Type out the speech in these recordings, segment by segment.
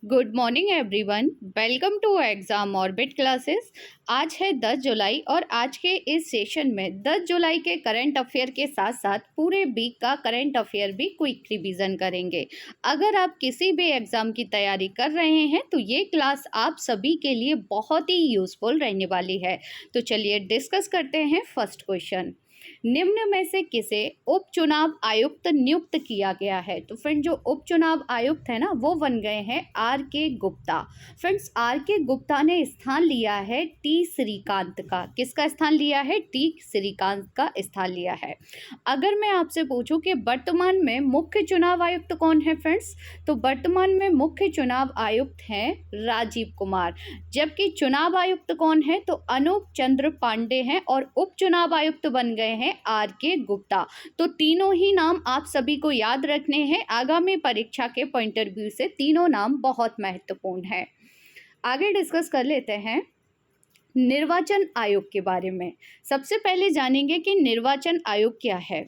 Good morning everyone, welcome to exam orbit classes. आज है 10 जुलाई और आज के इस सेशन में 10 जुलाई के करंट अफेयर के साथ साथ पूरे वीक का करंट अफेयर भी क्विक रिवीजन करेंगे। अगर आप किसी भी एग्जाम की तैयारी कर रहे हैं तो ये क्लास आप सभी के लिए बहुत ही यूजफुल रहने वाली है। तो चलिए डिस्कस करते हैं फर्स्ट क्वेश्चन। निम्न में से किसे उपचुनाव आयुक्त नियुक्त किया गया है? तो फ्रेंड जो उपचुनाव आयुक्त है ना वो बन गए हैं आर के गुप्ता। फ्रेंड्स आर के गुप्ता ने स्थान लिया है टी श्रीकांत का। किसका स्थान लिया है? टी श्रीकांत का स्थान लिया है। अगर मैं आपसे पूछूं कि वर्तमान में मुख्य चुनाव आयुक्त कौन है फ्रेंड्स, तो वर्तमान में मुख्य चुनाव आयुक्त हैं राजीव कुमार। जबकि चुनाव आयुक्त कौन है? तो अनूप चंद्र पांडे हैं और उप चुनाव आयुक्त बन गए हैं आर के गुप्ता। तो तीनों ही नाम आप सभी को याद रखने हैं। आगामी परीक्षा के पॉइंट ऑफ व्यू से तीनों नाम बहुत महत्वपूर्ण है। आगे डिस्कस कर लेते हैं निर्वाचन आयोग के बारे में। सबसे पहले जानेंगे कि निर्वाचन आयोग क्या है।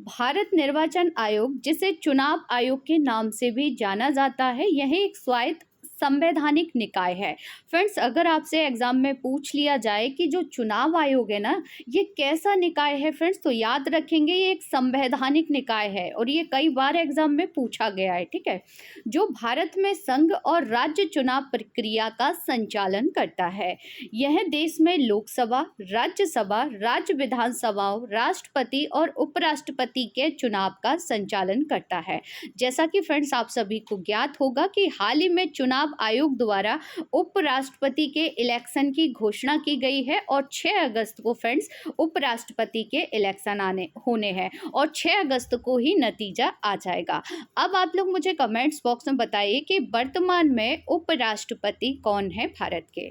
भारत निर्वाचन आयोग, जिसे चुनाव आयोग के नाम से भी जाना जाता है, यह एक स्वायत्त संवैधानिक निकाय है। फ्रेंड्स अगर आपसे एग्जाम में पूछ लिया जाए कि जो चुनाव आयोग है ना ये कैसा निकाय है फ्रेंड्स, तो याद रखेंगे ये एक संवैधानिक निकाय है और ये कई बार एग्जाम में पूछा गया है। ठीक है, जो भारत में संघ और राज्य चुनाव प्रक्रिया का संचालन करता है। यह देश में लोकसभा, राज्यसभा, राज्य विधानसभाओं, राष्ट्रपति और उपराष्ट्रपति के चुनाव का संचालन करता है। जैसा कि फ्रेंड्स आप सभी को ज्ञात होगा कि हाल ही में चुनाव आयोग द्वारा उपराष्ट्रपति के इलेक्शन की घोषणा की गई है और 6 अगस्त को फ्रेंड्स उपराष्ट्रपति के इलेक्शन होने हैं और 6 अगस्त को ही नतीजा आ जाएगा। अब आप लोग मुझे कमेंट्स बॉक्स में बताइए कि वर्तमान में उपराष्ट्रपति कौन है भारत के।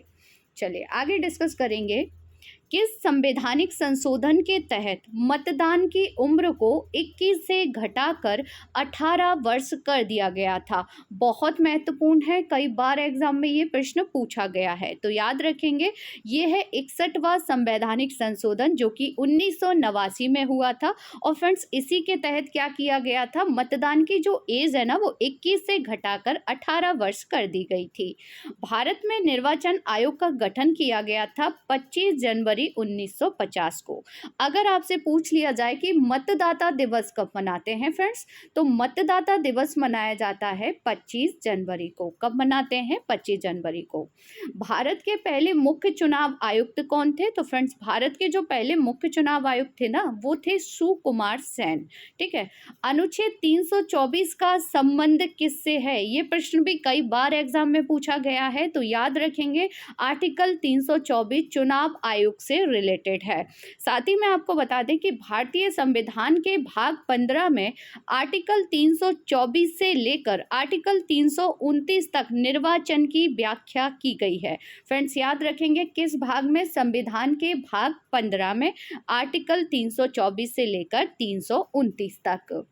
चलिए आगे डिस्कस करेंगे। किस संवैधानिक संशोधन के तहत मतदान की उम्र को 21 से घटाकर 18 वर्ष कर दिया गया था? बहुत महत्वपूर्ण है, कई बार एग्जाम में ये प्रश्न पूछा गया है। तो याद रखेंगे ये है 61वां संवैधानिक संशोधन जो कि 1989 में हुआ था। और फ्रेंड्स इसी के तहत क्या किया गया था, मतदान की जो एज है ना वो 21 से घटाकर 18 वर्ष कर दी गई थी। भारत में निर्वाचन आयोग का गठन किया गया था 25 जनवरी 1950 को। अगर आपसे पूछ लिया जाए कि मतदाता दिवस कब मनाते हैं फ्रेंड्स, तो मतदाता दिवस मनाया जाता है 25 जनवरी को। कब मनाते हैं? 25 जनवरी को। भारत के पहले मुख्य चुनाव आयुक्त कौन थे? तो फ्रेंड्स भारत के जो पहले मुख्य चुनाव आयुक्त थे ना वो थे सुकुमार सेन। ठीक है, अनुच्छेद 324 का संबंध किससे है? ये प्रश्न भी कई बार एग्जाम में पूछा गया है। तो याद रखेंगे आर्टिकल 324 चुनाव आयोग से रिलेटेड है। साथ ही मैं आपको बता दें कि भारतीय संविधान के भाग 15 में आर्टिकल 324 से लेकर आर्टिकल 329 तक निर्वाचन की व्याख्या की गई है। फ्रेंड्स याद रखेंगे किस भाग में? संविधान के भाग 15 में आर्टिकल 324 से लेकर 329 तक।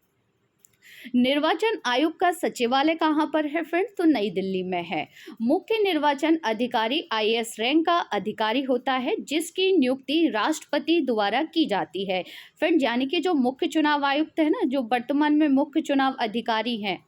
निर्वाचन आयोग का सचिवालय कहाँ पर है फ्रेंड्स? तो नई दिल्ली में है। मुख्य निर्वाचन अधिकारी आईएएस रैंक का अधिकारी होता है जिसकी नियुक्ति राष्ट्रपति द्वारा की जाती है। फ्रेंड्स यानी कि जो मुख्य चुनाव आयुक्त है ना, जो वर्तमान में मुख्य चुनाव अधिकारी हैं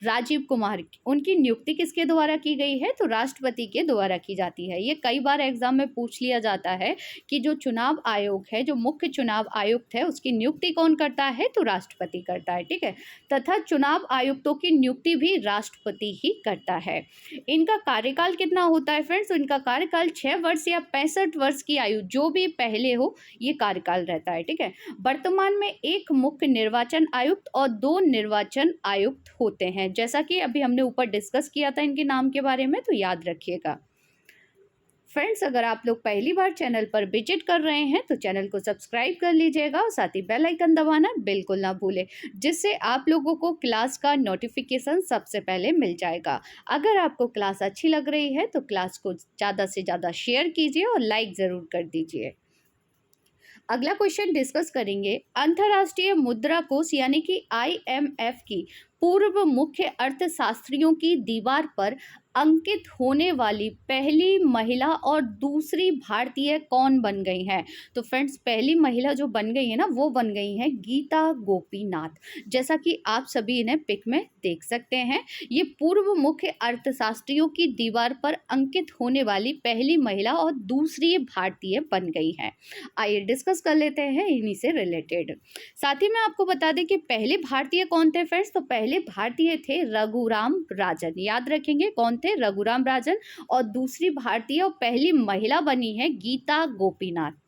राजीव कुमार, उनकी नियुक्ति किसके द्वारा की गई है? तो राष्ट्रपति के द्वारा की जाती है। ये कई बार एग्जाम में पूछ लिया जाता है कि जो चुनाव आयोग है, जो मुख्य चुनाव आयुक्त है, उसकी नियुक्ति कौन करता है? तो राष्ट्रपति करता है। ठीक है, तथा चुनाव आयुक्तों की नियुक्ति भी राष्ट्रपति ही करता है। इनका कार्यकाल कितना होता है फ्रेंड्स? इनका कार्यकाल 6 वर्ष या 65 वर्ष की आयु जो भी पहले हो ये कार्यकाल रहता है। ठीक है, वर्तमान में एक मुख्य निर्वाचन आयुक्त और 2 निर्वाचन आयुक्त होते हैं, जैसा कि अभी हमने ऊपर डिस्कस किया था इनके नाम के बारे में, तो याद रखिएगा। फ्रेंड्स अगर आप लोग पहली बार चैनल पर विजिट कर रहे हैं तो चैनल को सब्सक्राइब कर लीजिएगा और साथ ही बेल आइकन दबाना बिल्कुल ना भूलें, जिससे आप लोगों को क्लास का नोटिफिकेशन सबसे पहले मिल जाएगा। अगर आपको क्लास अच्छी लग रही है तो क्लास को ज़्यादा से ज़्यादा शेयर कीजिए और लाइक ज़रूर कर दीजिए। अगला क्वेश्चन डिस्कस करेंगे। अंतर्राष्ट्रीय मुद्रा कोष यानी कि आईएमएफ की पूर्व मुख्य अर्थशास्त्रियों की दीवार पर अंकित होने वाली पहली महिला और दूसरी भारतीय कौन बन गई हैं? तो फ्रेंड्स, पहली महिला जो बन गई है ना, वो बन गई हैं गीता गोपीनाथ। जैसा कि आप सभी इन्हें पिक में देख सकते हैं, ये पूर्व मुख्य अर्थशास्त्रियों की दीवार पर अंकित होने वाली पहली महिला और दूसरी भारतीय बन गई हैं। आइए डिस्कस कर लेते हैं इन्हीं से रिलेटेड। साथ ही मैं आपको बता दें कि पहले भारतीय कौन थे फ्रेंड्स। तो पहले भारतीय थे रघुराम राजन। याद रखेंगे कौन थे? रघुराम राजन। और दूसरी भारतीय और पहली महिला बनी है गीता गोपीनाथ।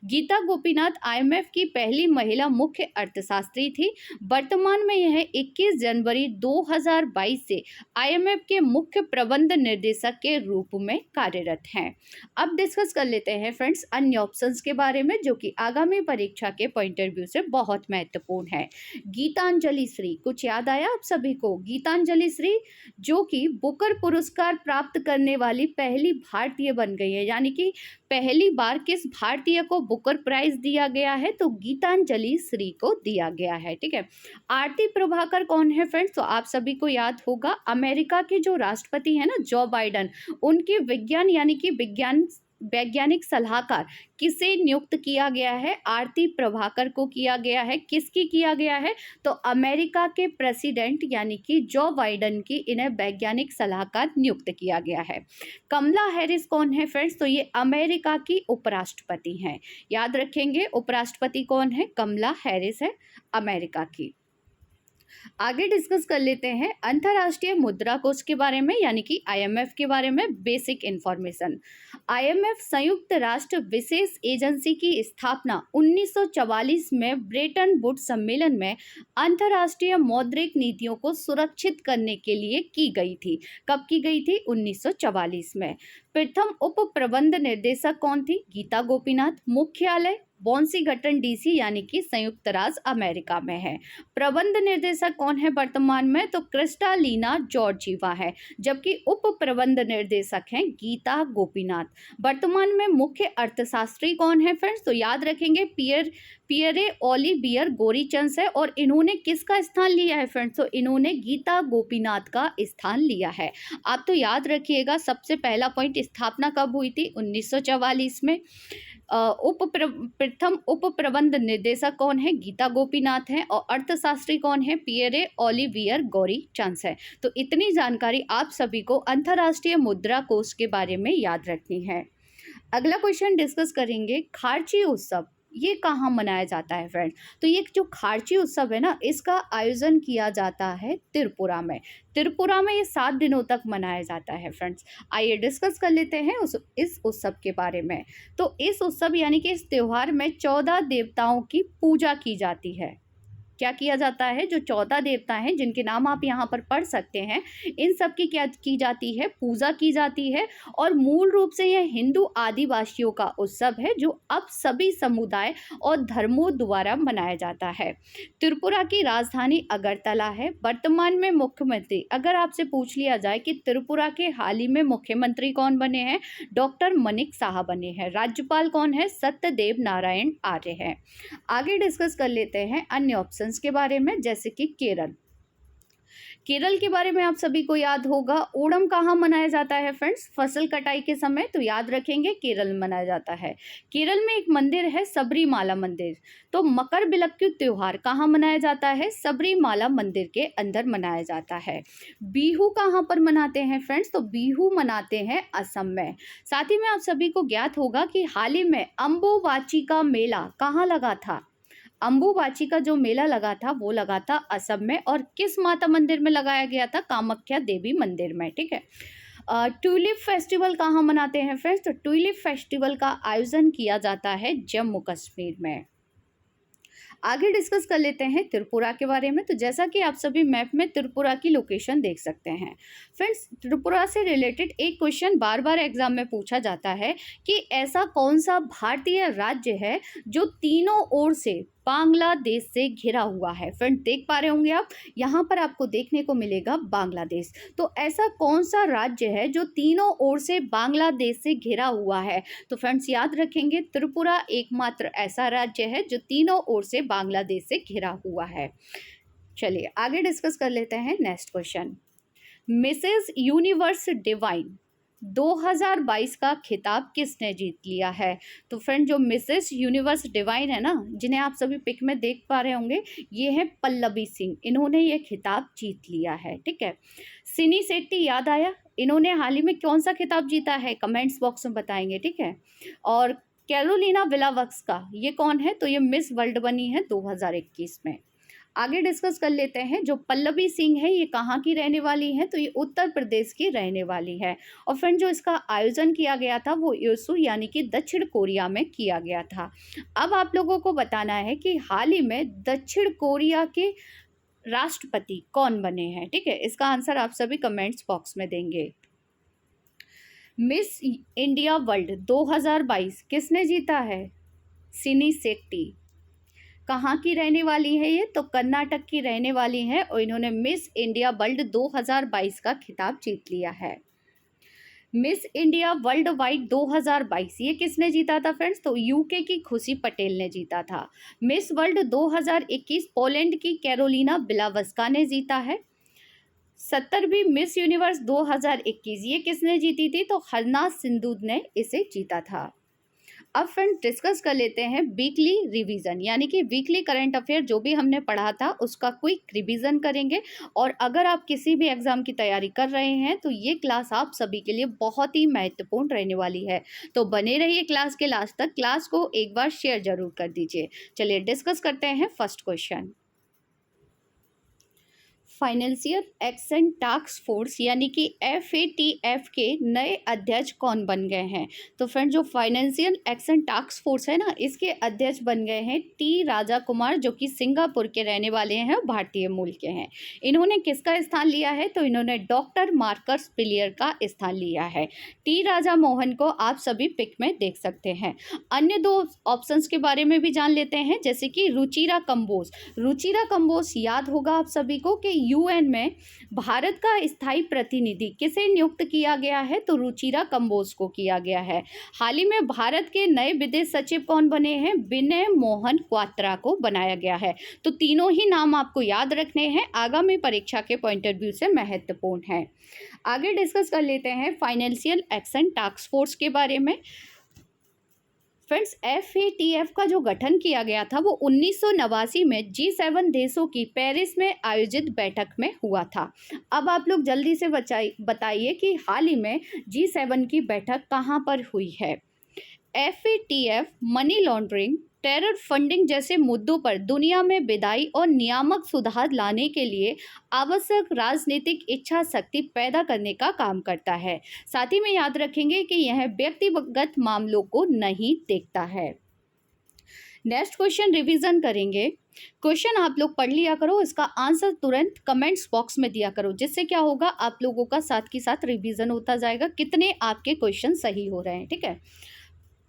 गीता गोपीनाथ आईएमएफ की पहली महिला मुख्य अर्थशास्त्री थी। वर्तमान में यह 21 जनवरी 2022 से आईएमएफ के मुख्य प्रबंध निर्देशक के रूप में कार्यरत हैं। अब डिस्कस कर लेते हैं फ्रेंड्स अन्य ऑप्शंस के बारे में, जो कि आगामी परीक्षा के पॉइंट ऑफ व्यू से बहुत महत्वपूर्ण है। गीतांजलि श्री, कुछ याद आया आप सभी को? गीतांजलि श्री जो कि बुकर पुरस्कार प्राप्त करने वाली पहली भारतीय बन गई है। यानी कि पहली बार किस भारतीय को बुकर प्राइज दिया गया है? तो गीतांजलि श्री को दिया गया है। ठीक है। आरती प्रभाकर कौन है फ्रेंड्स? तो आप सभी को याद होगा, अमेरिका के जो राष्ट्रपति है ना, जो बाइडेन, उनके विज्ञान यानी कि वैज्ञानिक सलाहकार किसे नियुक्त किया गया है? आरती प्रभाकर को किया गया है। किसकी किया गया है? तो अमेरिका के प्रेसिडेंट यानी कि जो बाइडेन की इन्हें वैज्ञानिक सलाहकार नियुक्त किया गया है। कमला हैरिस कौन है फ्रेंड्स? तो ये अमेरिका की उपराष्ट्रपति हैं। याद रखेंगे उपराष्ट्रपति कौन है? कमला हैरिस है, अमेरिका की। आगे डिस्कस कर लेते हैं अंतर्राष्ट्रीय मुद्रा कोष के बारे में, यानी कि आईएमएफ के बारे में बेसिक इंफॉर्मेशन। आईएमएफ संयुक्त राष्ट्र विशेष एजेंसी की स्थापना 1944 में ब्रेटन वुड्स सम्मेलन में अंतर्राष्ट्रीय मौद्रिक नीतियों को सुरक्षित करने के लिए की गई थी। कब की गई थी? 1944 में। प्रथम उप प्रबंध निर्देशक कौन थी? गीता गोपीनाथ। मुख्यालय वाशिंगटन डीसी यानी कि संयुक्त राज्य अमेरिका में है। प्रबंध निर्देशक कौन है वर्तमान में? तो क्रिस्टालिना जॉर्जीवा है, जबकि उप प्रबंध निर्देशक हैं गीता गोपीनाथ। वर्तमान में मुख्य अर्थशास्त्री कौन है फ्रेंड्स? तो याद रखेंगे पियरे ओलिवियर गोरीचंस है। और इन्होंने किसका स्थान लिया है फ्रेंड्स? तो इन्होंने गीता गोपीनाथ का स्थान लिया है। आप तो याद रखिएगा, सबसे पहला पॉइंट, स्थापना कब हुई थी? 1944 में। प्रथम उप प्रबंध निर्देशक कौन है? गीता गोपीनाथ हैं। और अर्थशास्त्री कौन है? पियरे ओलिवियर गोरीचंस है। तो इतनी जानकारी आप सभी को अंतर्राष्ट्रीय मुद्रा कोष के बारे में याद रखनी है। अगला क्वेश्चन डिस्कस करेंगे, खार्ची उत्सव ये कहाँ मनाया जाता है फ्रेंड्स? तो ये जो खार्ची उत्सव है ना, इसका आयोजन किया जाता है त्रिपुरा में। त्रिपुरा में ये 7 दिनों तक मनाया जाता है फ्रेंड्स। आइए डिस्कस कर लेते हैं इस उत्सव के बारे में। तो इस उत्सव यानी कि इस त्योहार में 14 देवताओं की पूजा की जाती है। क्या किया जाता है? जो 14 देवता हैं जिनके नाम आप यहाँ पर पढ़ सकते हैं, इन सब की क्या की जाती है? पूजा की जाती है। और मूल रूप से यह हिंदू आदिवासियों का उत्सव है, जो अब सभी समुदाय और धर्मों द्वारा मनाया जाता है। त्रिपुरा की राजधानी अगरतला है। वर्तमान में मुख्यमंत्री, अगर आपसे पूछ लिया जाए कि त्रिपुरा के हाल ही में मुख्यमंत्री कौन बने हैं? डॉक्टर मनिक साहा बने हैं। राज्यपाल कौन है? सत्यदेव नारायण आर्य है। आगे डिस्कस कर लेते हैं अन्य ऑप्शन के बारे में, जैसे कि केरल। केरल के बारे में आप सभी को याद होगा, ओणम कहाँ मनाया जाता है फ्रेंड्स? फसल कटाई के समय। तो याद रखेंगे केरल में मनाया जाता है। केरल में एक मंदिर है सबरीमाला मंदिर। तो मकर बिलक्कू त्योहार कहाँ मनाया जाता है? सबरीमाला मंदिर के अंदर मनाया जाता है। बिहू कहाँ पर मनाते हैं फ्रेंड्स? तो बिहू मनाते हैं असम में। साथ ही में आप सभी को ज्ञात होगा कि हाल ही में अम्बुबाची का मेला कहाँ लगा था? अम्बुबाची का जो मेला लगा था वो लगा था असम में। और किस माता मंदिर में लगाया गया था? कामाख्या देवी मंदिर में। ठीक है। ट्यूलिप फेस्टिवल कहाँ मनाते हैं फ्रेंड्स? तो ट्यूलिप फेस्टिवल का आयोजन किया जाता है जम्मू कश्मीर में। आगे डिस्कस कर लेते हैं त्रिपुरा के बारे में। तो जैसा कि आप सभी मैप में त्रिपुरा की लोकेशन देख सकते हैं फ्रेंड्स, त्रिपुरा से रिलेटेड एक क्वेश्चन बार बार एग्जाम में पूछा जाता है कि ऐसा कौन सा भारतीय राज्य है जो तीनों ओर से बांग्लादेश से घिरा हुआ है? फ्रेंड देख पा रहे होंगे आप, यहाँ पर आपको देखने को मिलेगा बांग्लादेश। तो ऐसा कौन सा राज्य है जो तीनों ओर से बांग्लादेश से घिरा हुआ है? तो फ्रेंड्स याद रखेंगे, त्रिपुरा एकमात्र ऐसा राज्य है जो तीनों ओर से बांग्लादेश से घिरा हुआ है। चलिए आगे डिस्कस कर लेते हैं next question. Mrs universe divine 2022 का खिताब किसने जीत लिया है? तो फ्रेंड जो मिसेस यूनिवर्स डिवाइन है ना, जिन्हें आप सभी पिक में देख पा रहे होंगे, ये है पल्लवी सिंह। इन्होंने ये खिताब जीत लिया है। ठीक है, सिनी सेट्टी याद आया, इन्होंने हाल ही में कौन सा खिताब जीता है? कमेंट्स बॉक्स में बताएंगे। ठीक है, और कैरोलिना विलावस्का ये कौन है? तो ये मिस वर्ल्ड बनी है 2021 में। आगे डिस्कस कर लेते हैं। जो पल्लवी सिंह है ये कहाँ की रहने वाली है? तो ये उत्तर प्रदेश की रहने वाली है। और फ्रेंड जो इसका आयोजन किया गया था वो यूसू यानी कि दक्षिण कोरिया में किया गया था। अब आप लोगों को बताना है कि हाल ही में दक्षिण कोरिया के राष्ट्रपति कौन बने हैं। ठीक है, इसका आंसर आप सभी कमेंट्स बॉक्स में देंगे। मिस इंडिया वर्ल्ड 2022 किसने जीता है? सिनी सेट्टी। कहाँ की रहने वाली है ये? तो कर्नाटक की रहने वाली है और इन्होंने मिस इंडिया वर्ल्ड 2022 का खिताब जीत लिया है। मिस इंडिया वर्ल्ड वाइड 2022 ये किसने जीता था फ्रेंड्स? तो यूके की खुशी पटेल ने जीता था। मिस वर्ल्ड 2021 पोलैंड की कैरोलिना बिलावस्का ने जीता है। 70वीं मिस यूनिवर्स 2021 ये किसने जीती थी? तो हरनाज सिंधु ने इसे जीता था। अब फ्रेंड डिस्कस कर लेते हैं वीकली रिवीजन, यानी कि वीकली करंट अफेयर जो भी हमने पढ़ा था उसका क्विक रिवीजन करेंगे। और अगर आप किसी भी एग्जाम की तैयारी कर रहे हैं तो ये क्लास आप सभी के लिए बहुत ही महत्वपूर्ण रहने वाली है। तो बने रहिए क्लास के लास्ट तक। क्लास को एक बार शेयर जरूर कर दीजिए। चलिए डिस्कस करते हैं first question. Financial action task force यानी कि FATF के नए अध्यक्ष कौन बन गए हैं? तो फ्रेंड जो फाइनेंशियल एक्शन टास्क फोर्स है ना, इसके अध्यक्ष बन गए हैं टी राजा कुमार, जो कि सिंगापुर के रहने वाले हैं, भारतीय मूल के हैं। इन्होंने किसका स्थान लिया है? तो इन्होंने डॉक्टर मार्कस पिलियर का स्थान लिया है। टी राजा मोहन को आप सभी पिक में देख सकते हैं। अन्य दो ऑप्शंस के बारे में भी जान लेते हैं, जैसे कि रुचिरा कंबोज। रुचिरा कंबोज याद होगा आप सभी को कि यूएन में भारत का स्थायी प्रतिनिधि किसे नियुक्त किया गया है? तो रुचिरा कंबोज को किया गया है। हाल ही में भारत के नए विदेश सचिव कौन बने हैं? विनय मोहन क्वात्रा को बनाया गया है। तो तीनों ही नाम आपको याद रखने हैं, आगामी परीक्षा के पॉइंट ऑफ व्यू से महत्वपूर्ण है। आगे डिस्कस कर लेते हैं फाइनेंशियल एक्शन टास्क फोर्स के बारे में। फ्रेंड्स FATF का जो गठन किया गया था वो 1989 में G7 देशों की पेरिस में आयोजित बैठक में हुआ था। अब आप लोग जल्दी से बताइए कि हाल ही में G7 की बैठक कहाँ पर हुई है? FATF money laundering, terror funding जैसे मुद्दों पर दुनिया में विधायी और नियामक सुधार लाने के लिए आवश्यक राजनीतिक इच्छा शक्ति पैदा करने का काम करता है। साथ ही में याद रखेंगे कि यह व्यक्तिगत मामलों को नहीं देखता है। नेक्स्ट क्वेश्चन रिवीजन करेंगे। क्वेश्चन आप लोग पढ़ लिया करो, इसका आंसर तुरंत कमेंट्स बॉक्स में दिया करो, जिससे क्या होगा आप लोगों का साथ के साथ रिवीजन होता जाएगा, कितने आपके क्वेश्चन सही हो रहे हैं। ठीक है,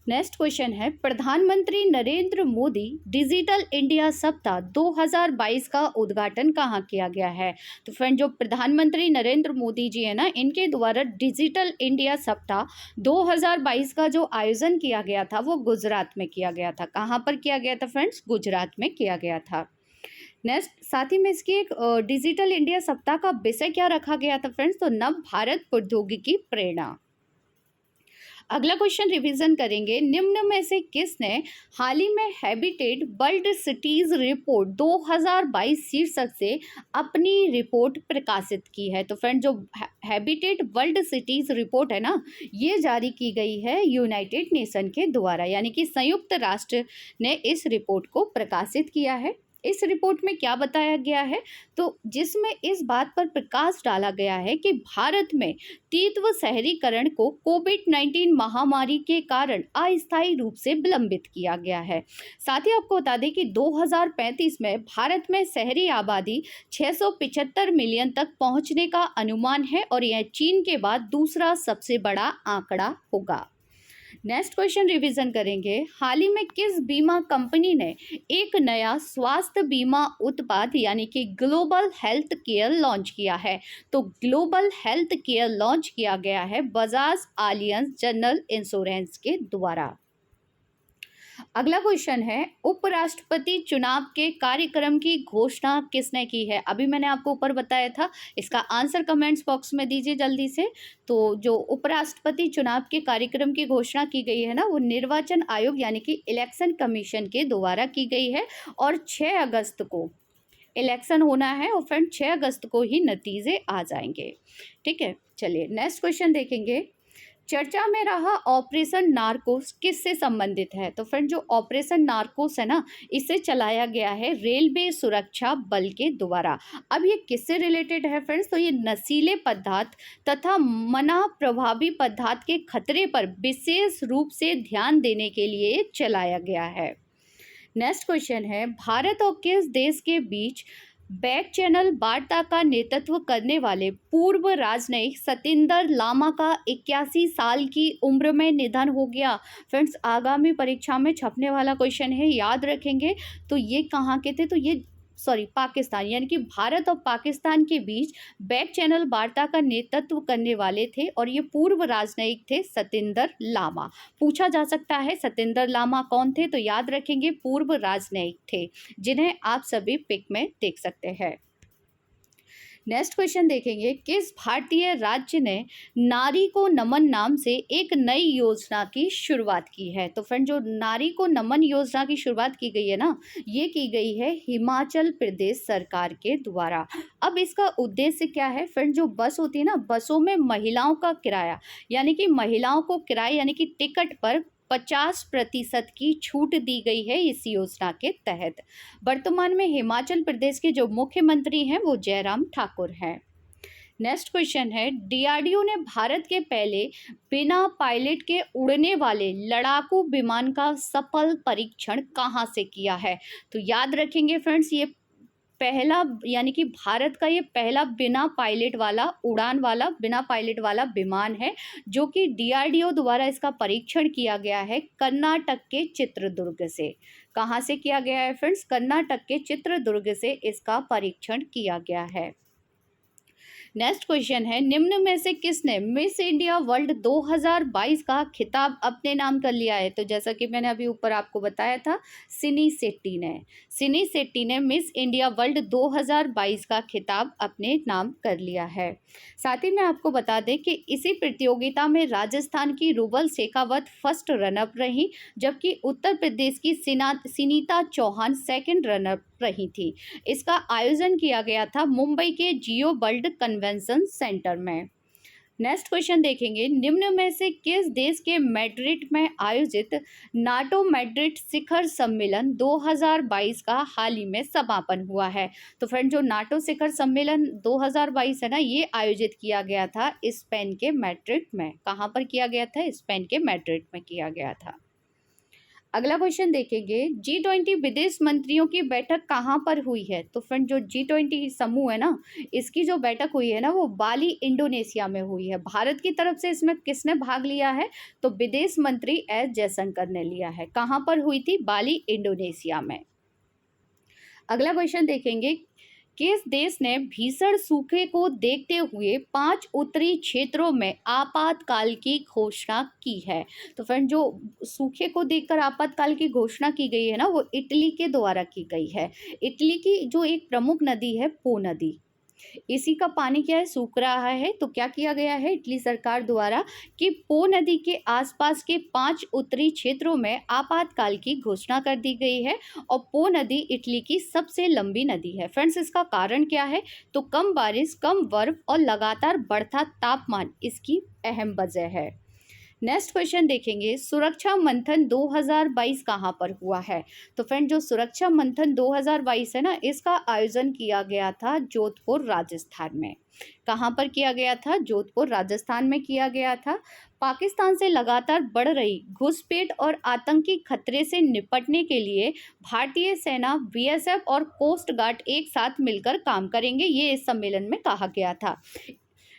नेक्स्ट क्वेश्चन है प्रधानमंत्री नरेंद्र मोदी डिजिटल इंडिया सप्ताह 2022 का उद्घाटन कहाँ किया गया है? तो फ्रेंड जो प्रधानमंत्री नरेंद्र मोदी जी है ना, इनके द्वारा डिजिटल इंडिया सप्ताह 2022 का जो आयोजन किया गया था वो गुजरात में किया गया था। कहाँ पर किया गया था फ्रेंड्स? गुजरात में किया गया था। नेक्स्ट साथ ही में इसकी एक डिजिटल इंडिया सप्ताह का विषय क्या रखा गया था फ्रेंड्स? तो नव भारत प्रौद्योगिकी प्रेरणा। अगला क्वेश्चन रिवीजन करेंगे। निम्न में से किसने हाल ही में हैबिटेट वर्ल्ड सिटीज रिपोर्ट 2022 शीर्षक से अपनी रिपोर्ट प्रकाशित की है? तो फ्रेंड जो हैबिटेट वर्ल्ड सिटीज रिपोर्ट है ना, ये जारी की गई है यूनाइटेड नेशन के द्वारा, यानी कि संयुक्त राष्ट्र ने इस रिपोर्ट को प्रकाशित किया है। इस रिपोर्ट में क्या बताया गया है? तो जिसमें इस बात पर प्रकाश डाला गया है कि भारत में तीव्र शहरीकरण को कोविड-19 महामारी के कारण अस्थायी रूप से विलंबित किया गया है। साथ ही आपको बता दें कि 2035 में भारत में शहरी आबादी 675 मिलियन तक पहुंचने का अनुमान है और यह चीन के बाद दूसरा सबसे बड़ा आंकड़ा होगा। नेक्स्ट क्वेश्चन रिवीजन करेंगे। हाल ही में किस बीमा कंपनी ने एक नया स्वास्थ्य बीमा उत्पाद यानी कि ग्लोबल हेल्थ केयर लॉन्च किया है? तो ग्लोबल हेल्थ केयर लॉन्च किया गया है बजाज एलियंस जनरल इंश्योरेंस के द्वारा। अगला क्वेश्चन है, उपराष्ट्रपति चुनाव के कार्यक्रम की घोषणा किसने की है? अभी मैंने आपको ऊपर बताया था, इसका आंसर कमेंट्स बॉक्स में दीजिए जल्दी से। तो जो उपराष्ट्रपति चुनाव के कार्यक्रम की घोषणा की गई है ना, वो निर्वाचन आयोग यानी कि इलेक्शन कमीशन के द्वारा की गई है और 6 अगस्त को इलेक्शन होना है और फ्रेंड 6 अगस्त को ही नतीजे आ जाएंगे। ठीक है, चलिए नेक्स्ट क्वेश्चन देखेंगे। चर्चा में रहा ऑपरेशन नार्कोस किससे संबंधित है? तो फ्रेंड जो ऑपरेशन नार्कोस है ना, इसे चलाया गया है रेलवे सुरक्षा बल के द्वारा। अब ये किससे रिलेटेड है फ्रेंड्स? तो ये नशीले पदार्थ तथा मना प्रभावी पदार्थ के खतरे पर विशेष रूप से ध्यान देने के लिए चलाया गया है। नेक्स्ट क्वेश्चन है, भारत और किस देश के बीच बैक चैनल वार्ता का नेतृत्व करने वाले पूर्व राजनयिक सतेंद्र लामा का 81 साल की उम्र में निधन हो गया? फ्रेंड्स आगामी परीक्षा में छपने वाला क्वेश्चन है, याद रखेंगे। तो ये कहाँ के थे? तो ये पाकिस्तान, यानी कि भारत और पाकिस्तान के बीच बैक चैनल वार्ता का नेतृत्व करने वाले थे और ये पूर्व राजनयिक थे सतेंद्र लामा। पूछा जा सकता है सतेंद्र लामा कौन थे? तो याद रखेंगे पूर्व राजनयिक थे, जिन्हें आप सभी पिक में देख सकते हैं। नेक्स्ट क्वेश्चन देखेंगे, किस भारतीय राज्य ने नारी को नमन नाम से एक नई योजना की शुरुआत की है? तो फ्रेंड जो नारी को नमन योजना की शुरुआत की गई है ना, ये की गई है हिमाचल प्रदेश सरकार के द्वारा। अब इसका उद्देश्य क्या है? फ्रेंड जो बस होती है ना, बसों में महिलाओं का किराया, यानी कि महिलाओं को किराया यानी कि टिकट पर 50% की छूट दी गई है इस योजना के तहत। वर्तमान में हिमाचल प्रदेश के जो मुख्यमंत्री हैं वो जयराम ठाकुर हैं। नेक्स्ट क्वेश्चन है, डीआरडीओ ने भारत के पहले बिना पायलट के उड़ने वाले लड़ाकू विमान का सफल परीक्षण कहाँ से किया है? तो याद रखेंगे फ्रेंड्स, ये पहला यानी कि भारत का ये पहला बिना पायलट वाला विमान है, जो कि डीआरडीओ द्वारा इसका परीक्षण किया गया है कर्नाटक के चित्रदुर्ग से। कहाँ से किया गया है फ्रेंड्स? कर्नाटक के चित्रदुर्ग से इसका परीक्षण किया गया है। नेक्स्ट क्वेश्चन है, निम्न में से किसने मिस इंडिया वर्ल्ड 2022 का खिताब अपने नाम कर लिया है? तो जैसा कि मैंने अभी ऊपर आपको बताया था, सिनी शेट्टी ने मिस इंडिया वर्ल्ड 2022 का खिताब अपने नाम कर लिया है। साथ ही मैं आपको बता दें कि इसी प्रतियोगिता में राजस्थान की रुबल शेखावत फर्स्ट रनअप रही, जबकि उत्तर प्रदेश की सिनीता चौहान सेकंड रनअप रही थी। इसका आयोजन किया गया था मुंबई के जियो वर्ल्ड कन्वेंशन सेंटर में। नेक्स्ट क्वेश्चन देखेंगे, निम्न में से किस देश के मैड्रिड में आयोजित नाटो मैड्रिड शिखर सम्मेलन 2022 का हाल ही में समापन हुआ है? तो फ्रेंड जो नाटो शिखर सम्मेलन 2022 है ना, ये आयोजित किया गया था स्पेन के मैड्रिड में। कहाँ पर किया गया था? स्पेन के मैड्रिड में किया गया था। अगला क्वेश्चन देखेंगे, G20 विदेश मंत्रियों की बैठक कहाँ पर हुई है? तो फ्रेंड जो G20 समूह है ना, इसकी जो बैठक हुई है ना, वो बाली इंडोनेशिया में हुई है। भारत की तरफ से इसमें किसने भाग लिया है? तो विदेश मंत्री एस जयशंकर ने लिया है। कहाँ पर हुई थी? बाली इंडोनेशिया में। अगला क्वेश्चन देखेंगे, किस देश ने भीषण सूखे को देखते हुए 5 उत्तरी क्षेत्रों में आपातकाल की घोषणा की है? तो फ्रेंड जो सूखे को देखकर आपातकाल की घोषणा की गई है ना, वो इटली के द्वारा की गई है। इटली की जो एक प्रमुख नदी है पो नदी, इसी का पानी क्या है? सूख रहा है। तो क्या किया गया है इटली सरकार द्वारा कि पो नदी के आसपास के 5 उत्तरी क्षेत्रों में आपातकाल की घोषणा कर दी गई है। और पो नदी इटली की सबसे लंबी नदी है। फ्रेंड्स इसका कारण क्या है? तो कम बारिश, कम बर्फ और लगातार बढ़ता तापमान इसकी अहम वजह है। नेक्स्ट क्वेश्चन देखेंगे, सुरक्षा मंथन 2022 कहाँ पर हुआ है? तो फ्रेंड जो सुरक्षा मंथन 2022 है ना, इसका आयोजन किया गया था जोधपुर राजस्थान में। कहाँ पर किया गया था? जोधपुर राजस्थान में किया गया था। पाकिस्तान से लगातार बढ़ रही घुसपैठ और आतंकी खतरे से निपटने के लिए भारतीय सेना, बीएसएफ और कोस्ट गार्ड एक साथ मिलकर काम करेंगे, ये इस सम्मेलन में कहा गया था।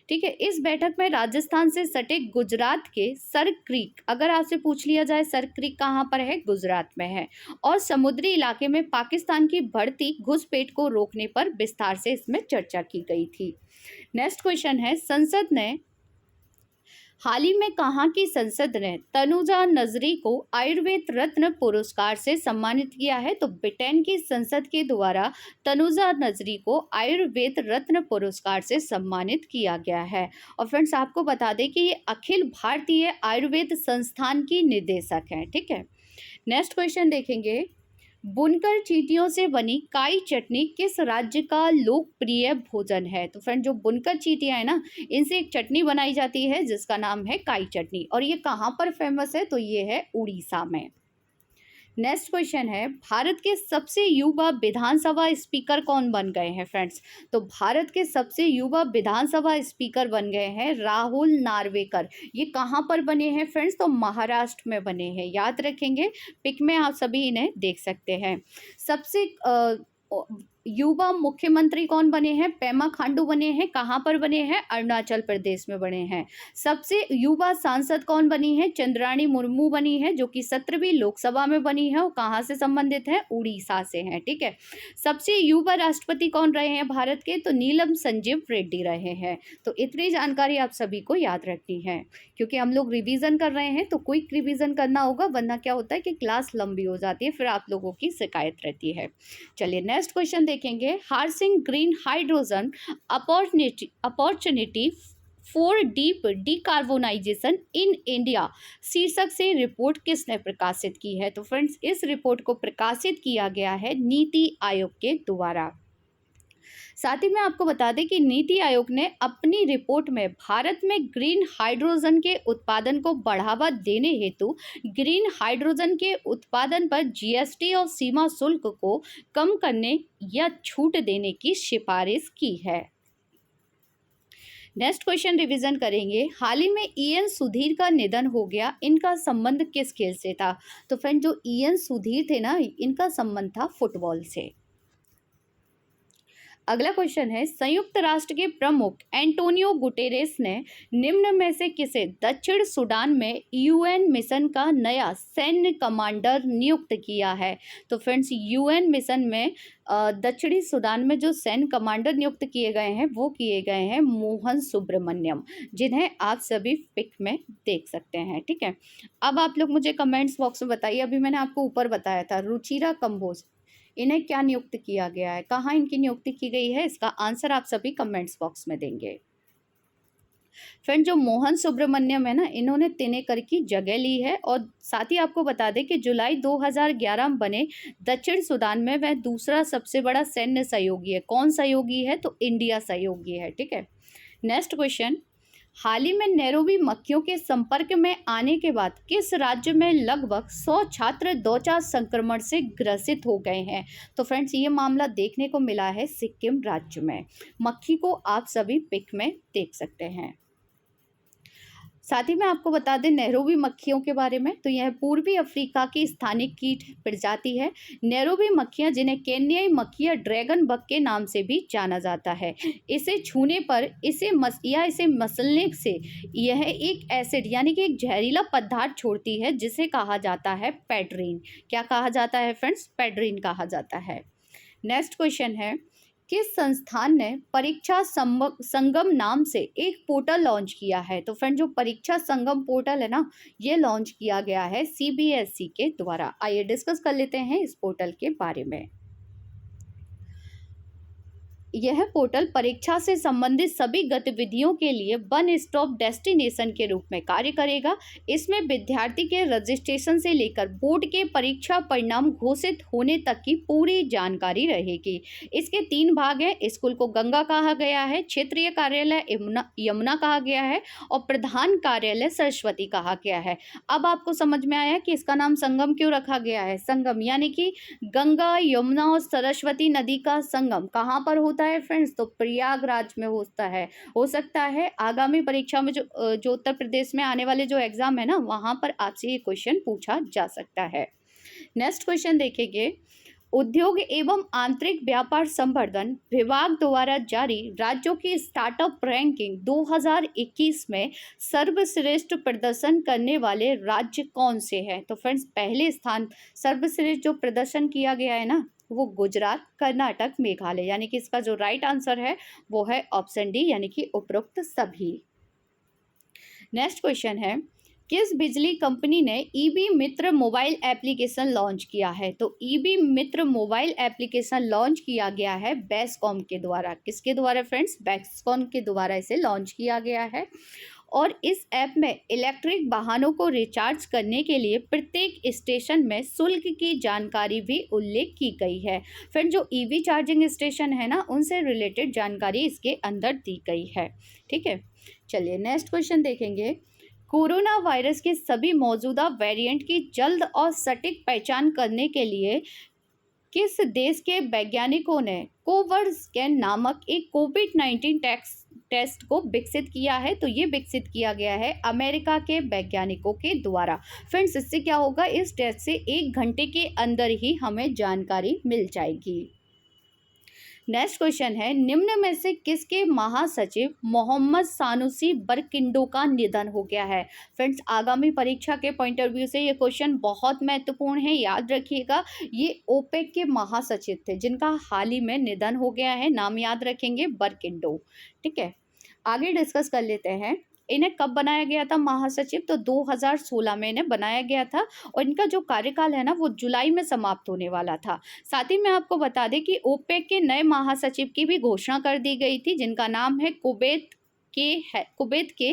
ठीक है, इस बैठक में राजस्थान से सटे गुजरात के सर क्रीक, अगर आपसे पूछ लिया जाए सर क्रीक कहाँ पर है? गुजरात में है। और समुद्री इलाके में पाकिस्तान की बढ़ती घुसपैठ को रोकने पर विस्तार से इसमें चर्चा की गई थी। नेक्स्ट क्वेश्चन है, संसद ने हाल ही में कहाँ की संसद ने तनुजा नजरी को आयुर्वेद रत्न पुरस्कार से सम्मानित किया है? तो ब्रिटेन की संसद के द्वारा तनुजा नजरी को आयुर्वेद रत्न पुरस्कार से सम्मानित किया गया है। और फ्रेंड्स, आपको बता दें कि ये अखिल भारतीय आयुर्वेद संस्थान की निदेशक हैं। ठीक है, नेक्स्ट क्वेश्चन देखेंगे। बुनकर चींटियों से बनी काई चटनी किस राज्य का लोकप्रिय भोजन है? तो फ्रेंड, जो बुनकर चींटियां है ना, इनसे एक चटनी बनाई जाती है जिसका नाम है काई चटनी, और ये कहाँ पर फेमस है? तो ये है उड़ीसा में। नेक्स्ट क्वेश्चन है, भारत के सबसे युवा विधानसभा स्पीकर कौन बन गए हैं? फ्रेंड्स, तो भारत के सबसे युवा विधानसभा स्पीकर बन गए हैं राहुल नार्वेकर। ये कहाँ पर बने हैं फ्रेंड्स? तो महाराष्ट्र में बने हैं, याद रखेंगे, पिक में आप सभी इन्हें देख सकते हैं। सबसे युवा मुख्यमंत्री कौन बने हैं? पेमा खांडू बने हैं। कहाँ पर बने हैं? अरुणाचल प्रदेश में बने हैं। सबसे युवा सांसद कौन बनी है? चंद्राणी मुर्मू बनी है, जो कि 17वीं लोकसभा में बनी है, और कहाँ से संबंधित है? उड़ीसा से है। ठीक है, सबसे युवा राष्ट्रपति कौन रहे हैं भारत के? तो नीलम संजीव रेड्डी रहे हैं। तो इतनी जानकारी आप सभी को याद रखनी है, क्योंकि हम लोग रिवीजन कर रहे हैं, तो क्विक रिवीजन करना होगा, वरना क्या होता है कि क्लास लंबी हो जाती है, फिर आप लोगों की शिकायत रहती है। चलिए नेक्स्ट क्वेश्चन देखेंगे। Harnessing green hydrogen opportunity for deep decarbonisation in India शीर्षक से रिपोर्ट किसने प्रकाशित की है? तो फ्रेंड्स, इस रिपोर्ट को प्रकाशित किया गया है नीति आयोग के द्वारा। साथ ही मैं आपको बता दें कि नीति आयोग ने अपनी रिपोर्ट में भारत में ग्रीन हाइड्रोजन के उत्पादन को बढ़ावा देने हेतु ग्रीन हाइड्रोजन के उत्पादन पर जीएसटी और सीमा शुल्क को कम करने या छूट देने की सिफारिश की है। नेक्स्ट क्वेश्चन रिवीजन करेंगे। हाल ही में ईएन सुधीर का निधन हो गया, इनका संबंध किस खेल से था? तो फ्रेंड, जो ईएन सुधीर थे ना, इनका संबंध था फुटबॉल से। अगला क्वेश्चन है, संयुक्त राष्ट्र के प्रमुख एंटोनियो गुटेरेस ने निम्न में से किसे दक्षिण सूडान में यूएन मिशन का नया सैन्य कमांडर नियुक्त किया है? तो फ्रेंड्स, यूएन मिशन में दक्षिणी सूडान में जो सैन्य कमांडर नियुक्त किए गए हैं वो किए गए हैं मोहन सुब्रमण्यम, जिन्हें आप सभी पिक में देख सकते हैं। ठीक है, अब आप लोग मुझे कमेंट्स बॉक्स में बताइए। अभी मैंने आपको ऊपर बताया था रुचिरा कंबोज, इन्हें क्या नियुक्त किया गया है, कहाँ इनकी नियुक्ति की गई है? इसका आंसर आप सभी कमेंट्स बॉक्स में देंगे। फ्रेंड, जो मोहन सुब्रमण्यम है ना, इन्होंने तिनेकर की जगह ली है, और साथ ही आपको बता दें कि जुलाई 2011 में बने दक्षिण सूडान में वह दूसरा सबसे बड़ा सैन्य सहयोगी है। कौन सहयोगी है? तो इंडिया सहयोगी है। ठीक है, नेक्स्ट क्वेश्चन। हाल ही में नैरोबी मक्खियों के संपर्क में आने के बाद किस राज्य में लगभग 100 छात्र त्वचा संक्रमण से ग्रसित हो गए हैं? तो फ्रेंड्स, ये मामला देखने को मिला है सिक्किम राज्य में। मक्खी को आप सभी पिक में देख सकते हैं। साथ ही मैं आपको बता दें नैरोबी मक्खियों के बारे में, तो यह पूर्वी अफ्रीका की स्थानिक कीट प्रजाति है। नैरोबी मक्खियां, जिन्हें केन्याई मक्खी या ड्रैगन बग के नाम से भी जाना जाता है, इसे छूने पर इसे मसलने से यह एक एसिड यानी कि एक जहरीला पदार्थ छोड़ती है, जिसे कहा जाता है पेड्रीन। क्या कहा जाता है फ्रेंड्स? पेड्रीन कहा जाता है। नेक्स्ट क्वेश्चन है, किस संस्थान ने परीक्षा संगम नाम से एक पोर्टल लॉन्च किया है? तो फ्रेंड, जो परीक्षा संगम पोर्टल है ना, ये लॉन्च किया गया है सीबीएसई के द्वारा। आइए डिस्कस कर लेते हैं इस पोर्टल के बारे में। यह पोर्टल परीक्षा से संबंधित सभी गतिविधियों के लिए वन स्टॉप डेस्टिनेशन के रूप में कार्य करेगा। इसमें विद्यार्थी के रजिस्ट्रेशन से लेकर बोर्ड के परीक्षा परिणाम घोषित होने तक की पूरी जानकारी रहेगी। इसके 3 भाग हैं। स्कूल को गंगा कहा गया है, क्षेत्रीय कार्यालय यमुना कहा गया है, और प्रधान कार्यालय सरस्वती कहा गया है। अब आपको समझ में आया कि इसका नाम संगम क्यों रखा गया है। संगम यानी कि गंगा, यमुना और सरस्वती नदी का संगम कहाँ पर होता है फ्रेंड्स? तो प्रयागराज में होता है। हो सकता है आगामी परीक्षा में जो उत्तर प्रदेश में आने वाले जो एग्जाम है ना, वहां पर आपसे ये क्वेश्चन पूछा जा सकता है। नेक्स्ट क्वेश्चन देखेंगे। उद्योग एवं आंतरिक व्यापार संवर्धन विभाग द्वारा जारी राज्यों की स्टार्टअप रैंकिंग 2021 में सर्वश्रेष्ठ प्रदर्शन करने वाले राज्य कौन से हैं? तो फ्रेंड्स, पहले स्थान सर्वश्रेष्ठ जो प्रदर्शन किया गया है ना, वो गुजरात, कर्नाटक, मेघालय, यानी कि इसका जो राइट आंसर है वो है ऑप्शन डी, यानी कि उपरोक्त सभी। नेक्स्ट क्वेश्चन है, किस बिजली कंपनी ने ईबी मित्र मोबाइल एप्लीकेशन लॉन्च किया है? तो ईबी मित्र मोबाइल एप्लीकेशन लॉन्च किया गया है बेस्कॉम के द्वारा। किसके द्वारा फ्रेंड्स? बेस्कॉम के द्वारा इसे लॉन्च किया गया है। और इस ऐप में इलेक्ट्रिक वाहनों को रिचार्ज करने के लिए प्रत्येक स्टेशन में शुल्क की जानकारी भी उल्लेख की गई है। फ्रेंड, जो ईवी चार्जिंग स्टेशन है ना, उनसे रिलेटेड जानकारी इसके अंदर दी गई है। ठीक है, चलिए नेक्स्ट क्वेश्चन देखेंगे। कोरोना वायरस के सभी मौजूदा वेरिएंट की जल्द और सटीक पहचान करने के लिए किस देश के वैज्ञानिकों ने कोवर्स्कैन नामक एक कोविड-19 टेस्ट को विकसित किया है? तो ये विकसित किया गया है अमेरिका के वैज्ञानिकों के द्वारा। फ्रेंड्स, इससे क्या होगा, इस टेस्ट से 1 घंटे के अंदर ही हमें जानकारी मिल जाएगी। नेक्स्ट क्वेश्चन है, निम्न में से किसके महासचिव मोहम्मद सानुसी बरकिंडो का निधन हो गया है? फ्रेंड्स, आगामी परीक्षा के पॉइंट ऑफ व्यू से ये क्वेश्चन बहुत महत्वपूर्ण है, याद रखिएगा। ये ओपेक के महासचिव थे जिनका हाल ही में निधन हो गया है। नाम याद रखेंगे, बरकिंडो। ठीक है, आगे डिस्कस कर लेते हैं। इन्हें कब बनाया गया था महासचिव? तो 2016 में इन्हें बनाया गया था और इनका जो कार्यकाल है ना, वो जुलाई में समाप्त होने वाला था। साथ ही मैं आपको बता दें कि ओपेक के नए महासचिव की भी घोषणा कर दी गई थी, जिनका नाम है कुवैत के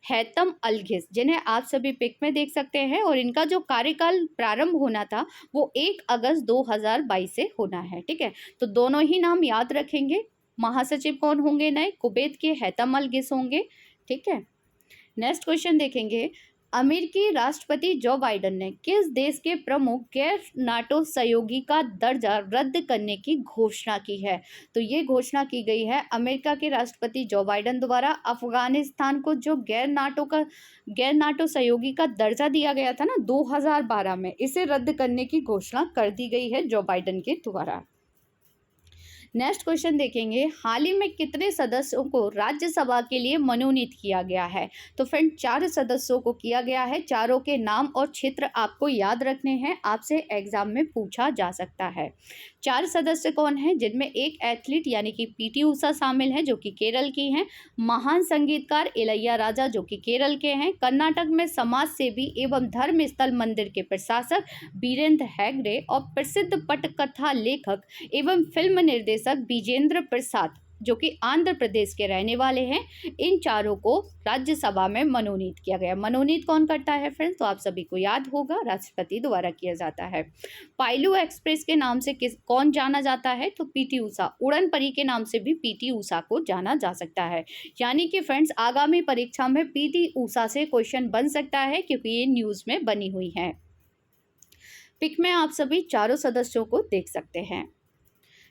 हैतम अलगिस, जिन्हें आप सभी पिक में देख सकते हैं। और इनका जो कार्यकाल प्रारंभ होना था वो 1 अगस्त 2022 से होना है। ठीक है, तो दोनों ही नाम याद रखेंगे। महासचिव कौन होंगे नए? कुवैत के हैतम अलगिस होंगे। ठीक है, नेक्स्ट क्वेश्चन देखेंगे। अमेरिकी राष्ट्रपति जो बाइडेन ने किस देश के प्रमुख गैर नाटो सहयोगी का दर्जा रद्द करने की घोषणा की है? तो ये घोषणा की गई है अमेरिका के राष्ट्रपति जो बाइडेन द्वारा। अफगानिस्तान को जो गैर नाटो सहयोगी का दर्जा दिया गया था ना 2012 में, इसे रद्द करने की घोषणा कर दी गई है जो बाइडेन के द्वारा। नेक्स्ट क्वेश्चन देखेंगे, हाल ही में कितने सदस्यों को राज्यसभा के लिए मनोनीत किया गया है? तो फ्रेंड, 4 सदस्यों को किया गया है। चारों के नाम और क्षेत्र आपको याद रखने हैं, आपसे एग्जाम में पूछा जा सकता है। 4 सदस्य कौन हैं? जिनमें एक एथलीट यानी कि पीटी उषा शामिल है, जो कि केरल की हैं। महान संगीतकार इलैया राजा, जो कि केरल के हैं। कर्नाटक में समाज सेवी एवं धर्म स्थल मंदिर के प्रशासक बीरेंद्र हेगड़े और प्रसिद्ध पटकथा लेखक एवं फिल्म निर्देशक विजेंद्र प्रसाद, जो कि आंध्र प्रदेश के रहने वाले हैं। इन चारों को राज्यसभा में मनोनीत किया गया। मनोनीत कौन करता है फ्रेंड्स? तो आप सभी को याद होगा, राष्ट्रपति द्वारा किया जाता है। पाइलू एक्सप्रेस के नाम से कौन जाना जाता है? तो पीटी उषा। उड़न परी के नाम से भी पीटी उषा को जाना जा सकता है। यानी कि फ्रेंड्स, आगामी परीक्षा में पीटी उषा से क्वेश्चन बन सकता है, क्योंकि ये न्यूज में बनी हुई है। पिक में आप सभी चारों सदस्यों को देख सकते हैं।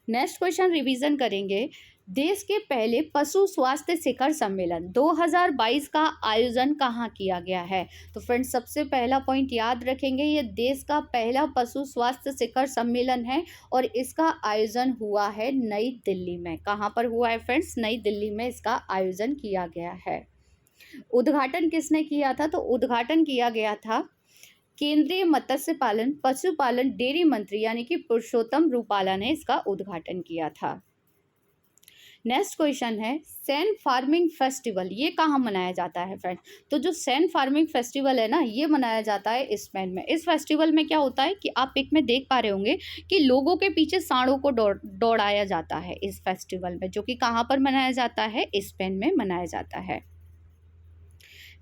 नेक्स्ट क्वेश्चन रिवीजन करेंगे। देश के पहले पशु स्वास्थ्य शिखर सम्मेलन 2022 का आयोजन कहाँ किया गया है? तो फ्रेंड्स, सबसे पहला पॉइंट याद रखेंगे, ये देश का पहला पशु स्वास्थ्य शिखर सम्मेलन है और इसका आयोजन हुआ है नई दिल्ली में। कहाँ पर हुआ है फ्रेंड्स? नई दिल्ली में इसका आयोजन किया गया है। उद्घाटन किसने किया था? तो उद्घाटन किया गया था केंद्रीय मत्स्य पालन पशुपालन डेयरी मंत्री यानी कि पुरुषोत्तम रूपाला ने इसका उद्घाटन किया था। नेक्स्ट क्वेश्चन है, सैन फार्मिंग फेस्टिवल ये कहाँ मनाया जाता है फ्रेंड? तो जो सैन फार्मिंग फेस्टिवल है ना, ये मनाया जाता है स्पेन में। इस फेस्टिवल में क्या होता है कि आप पिक में देख पा रहे होंगे कि लोगों के पीछे सांडों को दौड़ाया जाता है इस फेस्टिवल में, जो कि कहाँ पर मनाया जाता है? स्पेन में मनाया जाता है।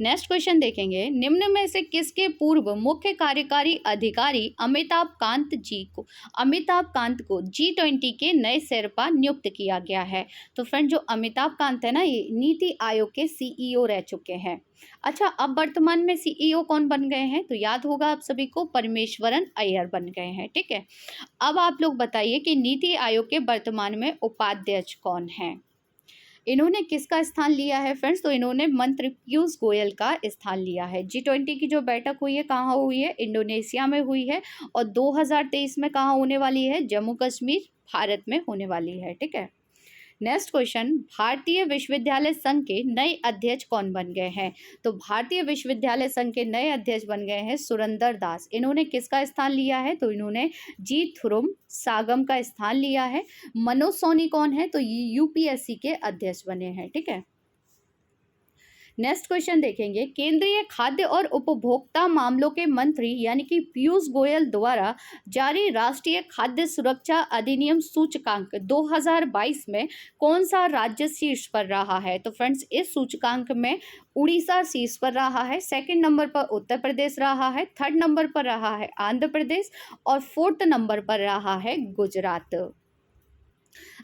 नेक्स्ट क्वेश्चन देखेंगे, निम्न में से किसके पूर्व मुख्य कार्यकारी अधिकारी अमिताभ कांत को G20 के नए शेरपा नियुक्त किया गया है? तो फ्रेंड, जो अमिताभ कांत है ना, ये नीति आयोग के CEO रह चुके हैं। अच्छा, अब वर्तमान में CEO कौन बन गए हैं? तो याद होगा आप सभी को, परमेश्वरन अय्यर बन गए हैं। ठीक है, अब आप लोग बताइए कि नीति आयोग के वर्तमान में उपाध्यक्ष कौन है? इन्होंने किसका स्थान लिया है फ्रेंड्स? तो इन्होंने मंत्री पीयूष गोयल का स्थान लिया है। G20 की जो बैठक हुई है कहाँ हुई है? इंडोनेशिया में हुई है। और 2023 में कहाँ होने वाली है? जम्मू कश्मीर भारत में होने वाली है। ठीक है, नेक्स्ट क्वेश्चन, भारतीय विश्वविद्यालय संघ के नए अध्यक्ष कौन बन गए हैं? तो भारतीय विश्वविद्यालय संघ के नए अध्यक्ष बन गए हैं सुरेंद्र दास। इन्होंने किसका स्थान लिया है? तो इन्होंने जी थुरुम सागम का स्थान लिया है। मनोज सोनी कौन है? तो ये UPSC के अध्यक्ष बने हैं। ठीक है, नेक्स्ट क्वेश्चन देखेंगे, केंद्रीय खाद्य और उपभोक्ता मामलों के मंत्री यानी कि पीयूष गोयल द्वारा जारी राष्ट्रीय खाद्य सुरक्षा अधिनियम सूचकांक 2022 में कौन सा राज्य शीर्ष पर रहा है? तो फ्रेंड्स, इस सूचकांक में उड़ीसा शीर्ष पर रहा है, सेकंड नंबर पर उत्तर प्रदेश रहा है, थर्ड नंबर पर रहा है आंध्र प्रदेश और फोर्थ नंबर पर रहा है गुजरात।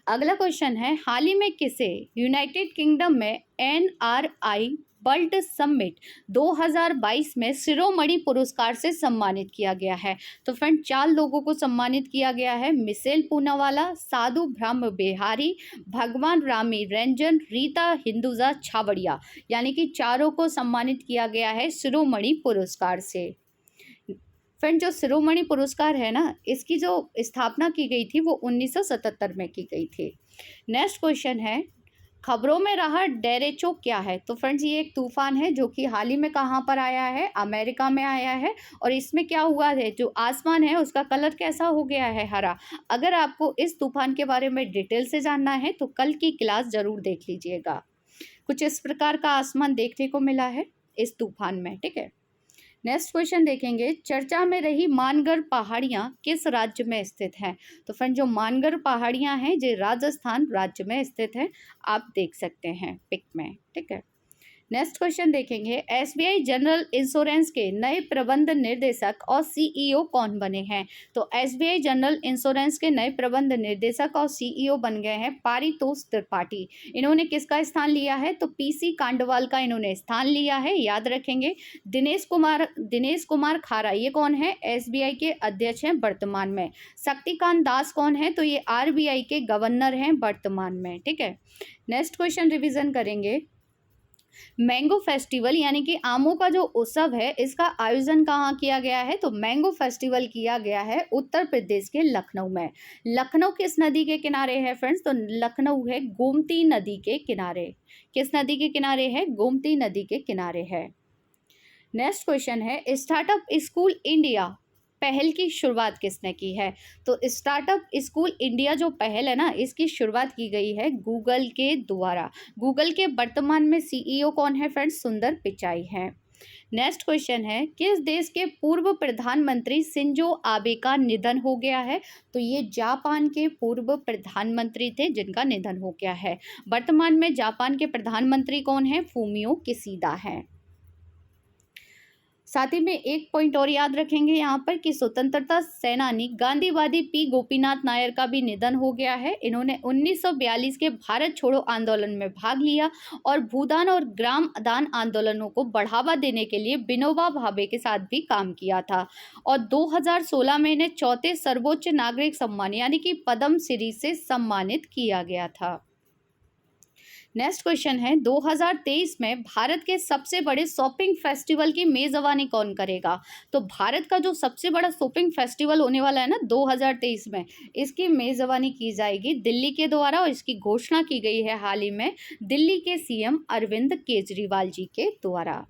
अगला क्वेश्चन है, हाल ही में किसे यूनाइटेड किंगडम में NRI वर्ल्ड समिट 2022 में शिरोमणि पुरस्कार से सम्मानित किया गया है? तो फ्रेंड, 4 लोगों को सम्मानित किया गया है, मिशेल पूनावाला, साधु ब्रह्म बिहारी, भगवान रामी रंजन, रीता हिंदुजा छावड़िया, यानी कि चारों को सम्मानित किया गया है शिरोमणि पुरस्कार से। फ्रेंड, जो शिरोमणि पुरस्कार है ना, इसकी जो स्थापना की गई थी वो 1977 में की गई थी। नेक्स्ट क्वेश्चन है, खबरों में रहा डेरेचो क्या है? तो फ्रेंड्स, ये एक तूफान है जो कि हाल ही में कहाँ पर आया है? अमेरिका में आया है। और इसमें क्या हुआ है, जो आसमान है उसका कलर कैसा हो गया है? हरा। अगर आपको इस तूफान के बारे में डिटेल से जानना है तो कल की क्लास जरूर देख लीजिएगा। कुछ इस प्रकार का आसमान देखने को मिला है इस तूफान में, ठीक है। नेक्स्ट क्वेश्चन देखेंगे, चर्चा में रही मानगढ़ पहाड़ियाँ किस राज्य में स्थित हैं? तो फ्रेंड, जो मानगढ़ पहाड़ियाँ हैं जो राजस्थान राज्य में स्थित है, आप देख सकते हैं पिक में, ठीक है। नेक्स्ट क्वेश्चन देखेंगे, SBI जनरल इंश्योरेंस के नए प्रबंध निर्देशक और CEO कौन बने हैं? तो SBI जनरल इंश्योरेंस के नए प्रबंध निर्देशक और CEO बन गए हैं पारितोष त्रिपाठी। इन्होंने किसका स्थान लिया है? तो PC कांडवाल का इन्होंने स्थान लिया है, याद रखेंगे। दिनेश कुमार खारा, ये कौन है? SBI के अध्यक्ष हैं वर्तमान में। शक्तिकांत दास कौन है? तो ये RBI के गवर्नर हैं वर्तमान में, ठीक है। नेक्स्ट क्वेश्चन रिविजन करेंगे, मैंगो फेस्टिवल यानी कि आमों का जो उत्सव है, इसका आयोजन कहाँ किया गया है? तो मैंगो फेस्टिवल किया गया है उत्तर प्रदेश के लखनऊ में। लखनऊ किस नदी के किनारे है फ्रेंड्स? तो लखनऊ है गोमती नदी के किनारे। किस नदी के किनारे है? गोमती नदी के किनारे है। नेक्स्ट क्वेश्चन है, स्टार्टअप स्कूल इंडिया पहल की शुरुआत किसने की है? तो स्टार्टअप स्कूल इंडिया जो पहल है ना, इसकी शुरुआत की गई है गूगल के द्वारा। गूगल के वर्तमान में CEO कौन है फ्रेंड्स? सुंदर पिचाई हैं। नेक्स्ट क्वेश्चन है, किस देश के पूर्व प्रधानमंत्री शिंजो आबे का निधन हो गया है? तो ये जापान के पूर्व प्रधानमंत्री थे जिनका निधन हो गया है। वर्तमान में जापान के प्रधानमंत्री कौन है? फूमियो किसीदा हैं। साथ ही में एक पॉइंट और याद रखेंगे यहाँ पर कि स्वतंत्रता सेनानी गांधीवादी P गोपीनाथ नायर का भी निधन हो गया है। इन्होंने 1942 के भारत छोड़ो आंदोलन में भाग लिया और भूदान और ग्राम दान आंदोलनों को बढ़ावा देने के लिए विनोबा भावे के साथ भी काम किया था। और 2016 में इन्हें चौथे सर्वोच्च नागरिक सम्मान यानी कि पद्म श्री से सम्मानित किया गया था। नेक्स्ट क्वेश्चन है, 2023 में भारत के सबसे बड़े शॉपिंग फेस्टिवल की मेजबानी कौन करेगा? तो भारत का जो सबसे बड़ा शॉपिंग फेस्टिवल होने वाला है ना 2023 में, इसकी मेजबानी की जाएगी दिल्ली के द्वारा और इसकी घोषणा की गई है हाल ही में दिल्ली के CM अरविंद केजरीवाल जी के द्वारा।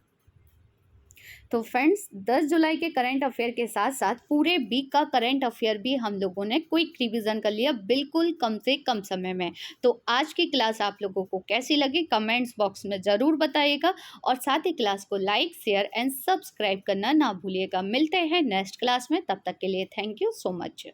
तो फ्रेंड्स, 10 जुलाई के करंट अफेयर के साथ साथ पूरे वीक का करंट अफेयर भी हम लोगों ने क्विक रिवीजन कर लिया, बिल्कुल कम से कम समय में। तो आज की क्लास आप लोगों को कैसी लगी कमेंट्स बॉक्स में ज़रूर बताइएगा और साथ ही क्लास को लाइक शेयर एंड सब्सक्राइब करना ना भूलिएगा। मिलते हैं नेक्स्ट क्लास में, तब तक के लिए थैंक यू सो मच।